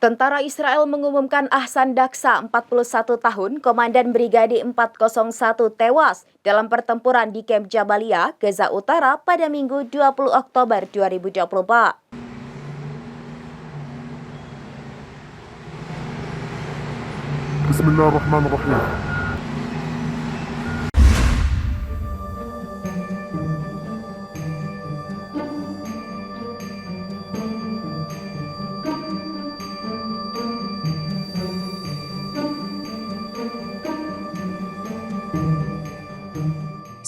Tentara Israel mengumumkan Ahsan Daksa, 41 tahun, Komandan Brigade 401 tewas dalam pertempuran di Kamp Jabalia, Gaza Utara pada Minggu 20 Oktober 2024. Bismillahirrahmanirrahim.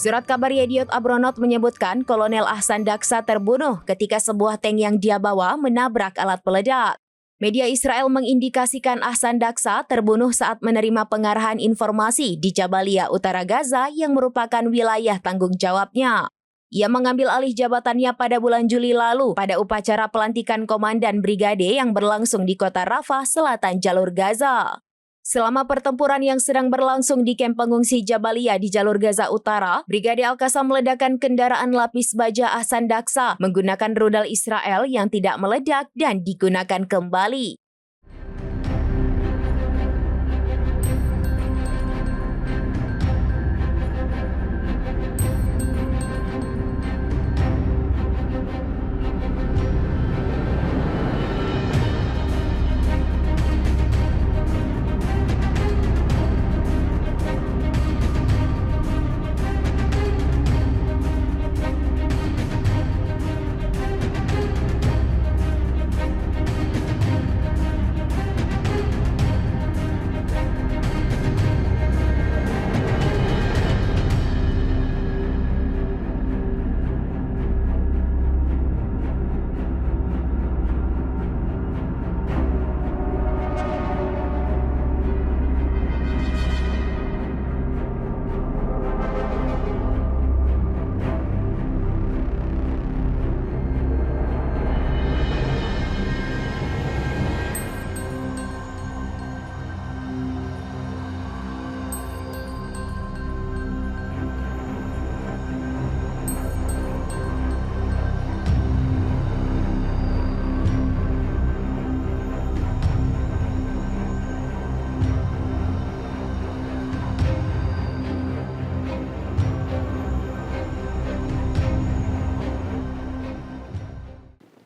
Surat kabar Yediot Ahronoth menyebutkan Kolonel Ahsan Daksa terbunuh ketika sebuah tank yang dia bawa menabrak alat peledak. Media Israel mengindikasikan Ahsan Daksa terbunuh saat menerima pengarahan informasi di Jabalia, Utara Gaza yang merupakan wilayah tanggung jawabnya. Ia mengambil alih jabatannya pada bulan Juli lalu pada upacara pelantikan komandan brigade yang berlangsung di kota Rafah, selatan jalur Gaza. Selama pertempuran yang sedang berlangsung di kamp pengungsi Jabalia di jalur Gaza Utara, Brigade Al-Qassam meledakkan kendaraan lapis baja Ahsan Daksa menggunakan rudal Israel yang tidak meledak dan digunakan kembali.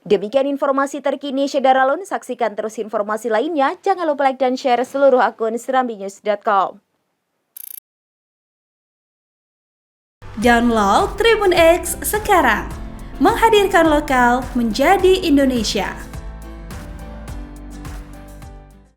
Demikian informasi terkini Syedaralun. Saksikan terus informasi lainnya. Jangan lupa like dan share seluruh akun serambinews.com. Download Tribun X sekarang. Menghadirkan lokal menjadi Indonesia.